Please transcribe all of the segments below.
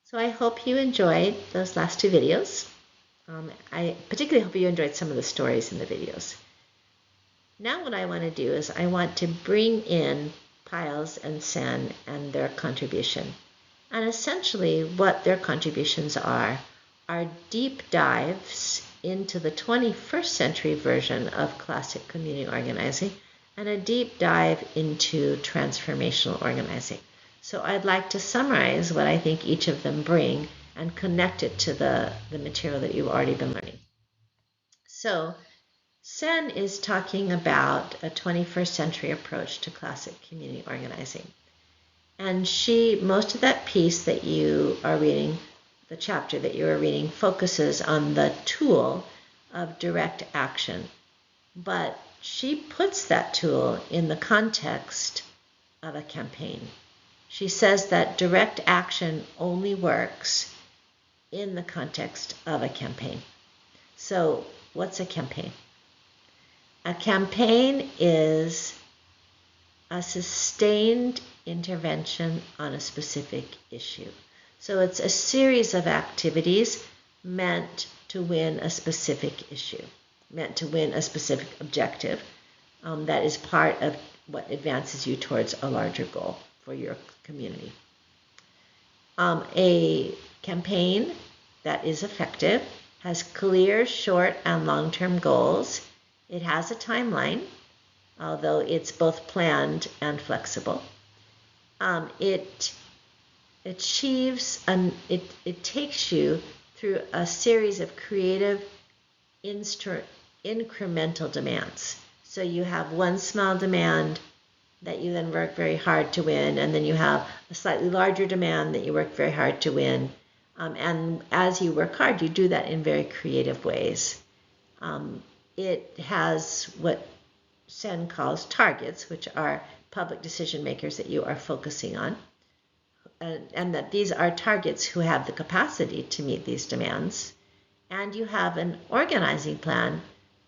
So I hope you enjoyed those last two videos. I particularly hope you enjoyed some of the stories in the videos. Now what I want to do is I want to bring in Piles and Sen and their contribution. And essentially what their contributions are deep dives into the 21st century version of classic community organizing and a deep dive into transformational organizing. So I'd like to summarize what I think each of them bring and connect it to the material that you've already been learning. So Sen is talking about a 21st century approach to classic community organizing. And most of that piece that you are reading, the chapter that you are reading, focuses on the tool of direct action. But she puts that tool in the context of a campaign. She says that direct action only works in the context of a campaign. So, what's a campaign? A campaign is a sustained intervention on a specific issue. So it's a series of activities meant to win a specific issue, meant to win a specific objective that is part of what advances you towards a larger goal for your community. A campaign that is effective has clear short and long-term goals. It has a timeline, although it's both planned and flexible. It achieves, it takes you through a series of creative incremental demands. So you have one small demand that you then work very hard to win, and then you have a slightly larger demand that you work very hard to win. And as you work hard, you do that in very creative ways. It has what Sen calls targets, which are public decision makers that you are focusing on, and that these are targets who have the capacity to meet these demands. And you have an organizing plan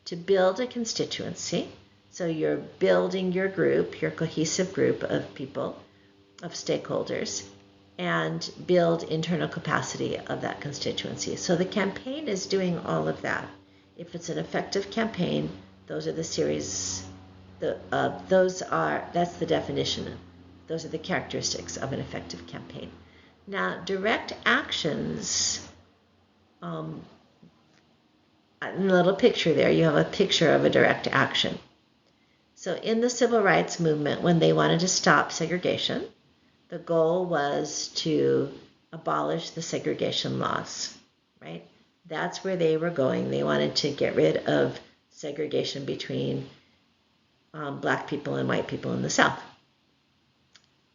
to build a constituency. So you're building your group, your cohesive group of people, of stakeholders, and build internal capacity of that constituency. So the campaign is doing all of that. If it's an effective campaign, those are the series, that's the definition. Those are the characteristics of an effective campaign. Now, direct actions, in the little picture there, you have a picture of a direct action. So in the civil rights movement, when they wanted to stop segregation, the goal was to abolish the segregation laws, right? That's where they were going. They wanted to get rid of segregation between black people and white people in the South.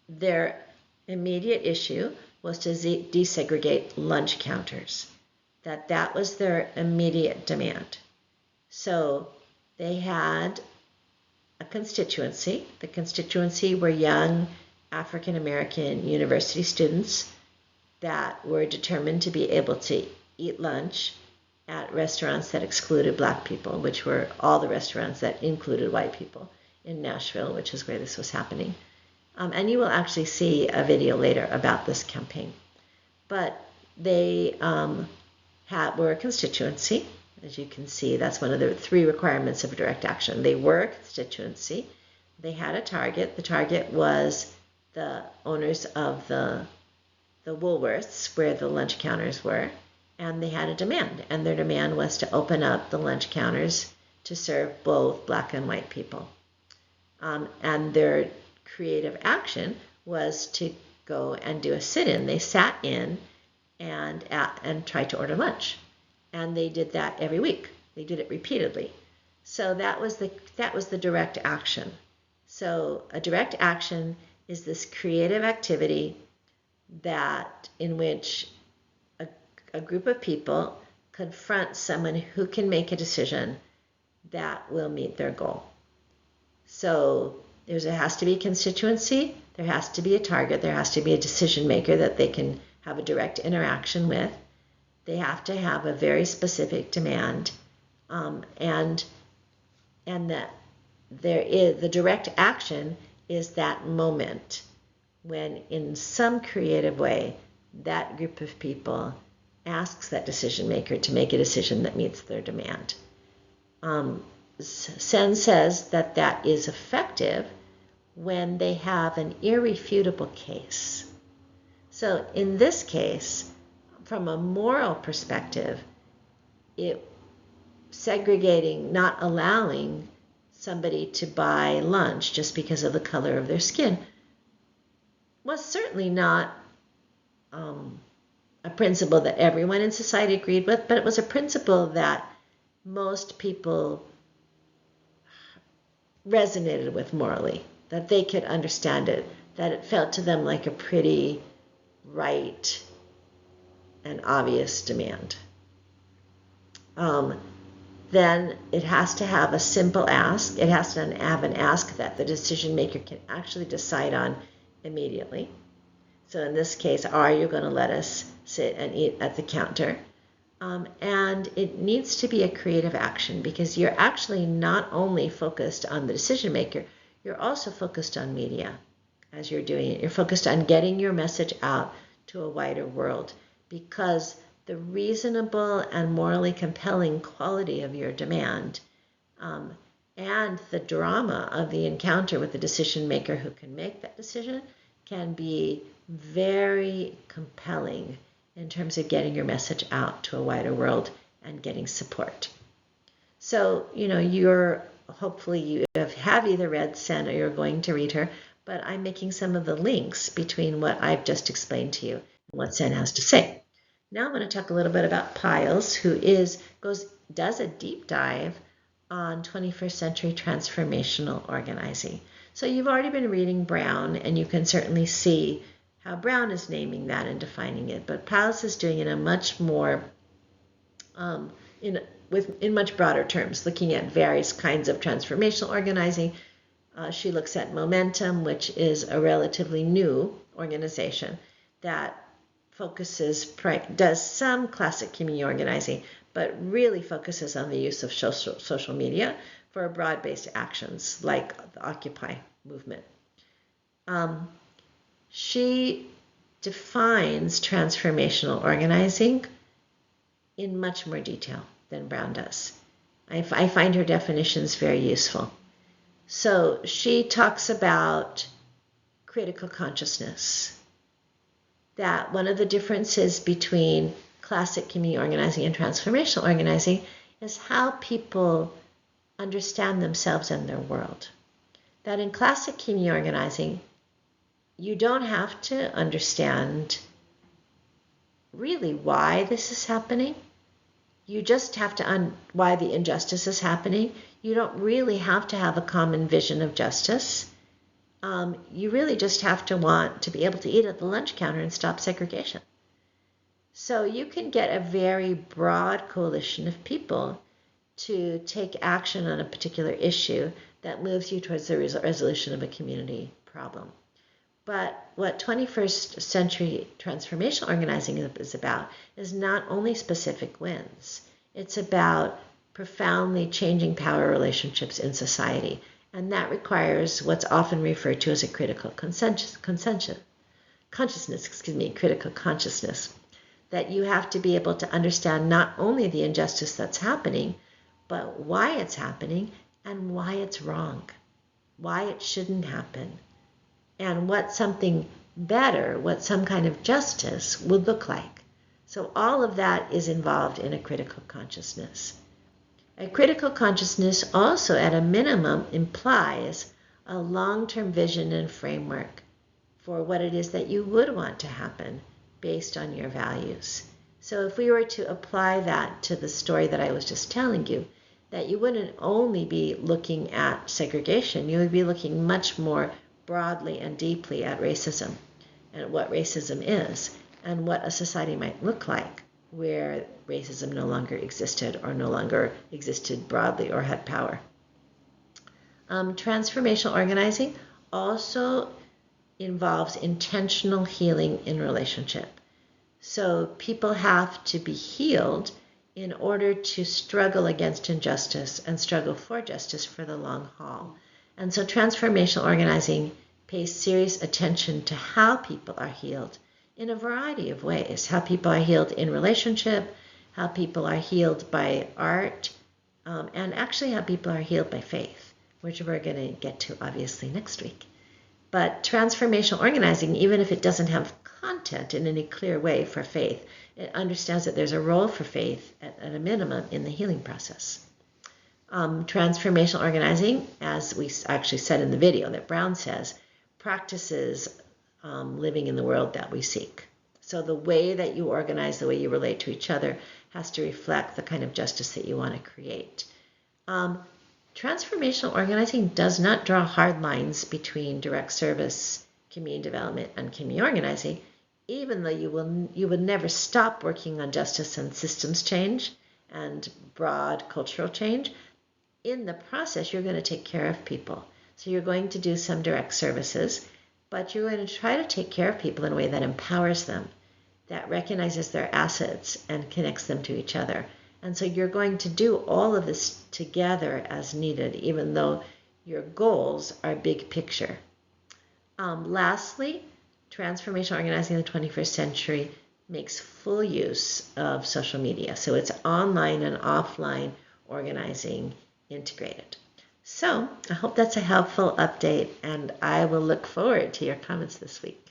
Their immediate issue was to desegregate lunch counters. That was their immediate demand. So they had a constituency. The constituency were young African American university students that were determined to be able to eat lunch at restaurants that excluded black people, which were all the restaurants that included white people in Nashville, which is where this was happening. And you will actually see a video later about this campaign. But they were a constituency. As you can see, that's one of the three requirements of direct action. They were a constituency. They had a target. The target was the owners of the Woolworths, where the lunch counters were, and they had a demand. And their demand was to open up the lunch counters to serve both black and white people. And their creative action was to go and do a sit-in. They sat in and tried to order lunch. And they did that every week. They did it repeatedly. So that was the direct action. So a direct action is this creative activity in which a group of people confront someone who can make a decision that will meet their goal. So there has to be a constituency, there has to be a target, there has to be a decision maker that they can have a direct interaction with. They have to have a very specific demand, and that the direct action is that moment when, in some creative way, that group of people asks that decision maker to make a decision that meets their demand. Sen says that that is effective when they have an irrefutable case. So in this case, from a moral perspective, segregating, not allowing somebody to buy lunch just because of the color of their skin was certainly not a principle that everyone in society agreed with, but it was a principle that most people resonated with morally, that they could understand it, that it felt to them like a pretty right and obvious demand. Then it has to have a simple ask. It has to have an ask that the decision maker can actually decide on immediately. So in this case, are you going to let us sit and eat at the counter? And it needs to be a creative action, because you're actually not only focused on the decision maker, you're also focused on media as you're doing it. You're focused on getting your message out to a wider world, because the reasonable and morally compelling quality of your demand and the drama of the encounter with the decision maker who can make that decision can be very compelling in terms of getting your message out to a wider world and getting support. So, hopefully you have either read Sen or you're going to read her, but I'm making some of the links between what I've just explained to you and what Sen has to say. Now I'm going to talk a little bit about Piles, who does a deep dive on 21st century transformational organizing. So you've already been reading Brown, and you can certainly see how Brown is naming that and defining it. But Piles is doing it in a much more, in much broader terms, looking at various kinds of transformational organizing. She looks at Momentum, which is a relatively new organization that does some classic community organizing, but really focuses on the use of social media for broad-based actions like the Occupy movement. She defines transformational organizing in much more detail than Brown does. I find her definitions very useful. So she talks about critical consciousness, that one of the differences between classic community organizing and transformational organizing is how people understand themselves and their world. That in classic community organizing, you don't have to understand really why this is happening. You just have to why the injustice is happening. You don't really have to have a common vision of justice. You really just have to want to be able to eat at the lunch counter and stop segregation. So you can get a very broad coalition of people to take action on a particular issue that moves you towards the resolution of a community problem. But what 21st century transformational organizing is about is not only specific wins. It's about profoundly changing power relationships in society. And that requires what's often referred to as a critical consciousness, critical consciousness. That you have to be able to understand not only the injustice that's happening, but why it's happening and why it's wrong, why it shouldn't happen, and what something better, what some kind of justice would look like. So all of that is involved in a critical consciousness. A critical consciousness also, at a minimum, implies a long-term vision and framework for what it is that you would want to happen based on your values. So if we were to apply that to the story that I was just telling you, that you wouldn't only be looking at segregation, you would be looking much more broadly and deeply at racism and what racism is and what a society might look like where racism no longer existed or no longer existed broadly or had power. Transformational organizing also involves intentional healing in relationship. So people have to be healed in order to struggle against injustice and struggle for justice for the long haul. And so transformational organizing pays serious attention to how people are healed in a variety of ways. How people are healed in relationship, how people are healed by art, and actually how people are healed by faith, which we're going to get to obviously next week. But transformational organizing, even if it doesn't have content in any clear way for faith, it understands that there's a role for faith at a minimum in the healing process. Transformational organizing, as we actually said in the video that Brown says, practices living in the world that we seek. So the way that you organize, the way you relate to each other, has to reflect the kind of justice that you want to create. Transformational organizing does not draw hard lines between direct service, community development, and community organizing, even though you would never stop working on justice and systems change and broad cultural change. In the process, you're going to take care of people. So you're going to do some direct services, but you're going to try to take care of people in a way that empowers them, that recognizes their assets and connects them to each other. And so you're going to do all of this together as needed, even though your goals are big picture. Lastly, transformational organizing in the 21st century makes full use of social media. So it's online and offline organizing integrated. So I hope that's a helpful update, and I will look forward to your comments this week.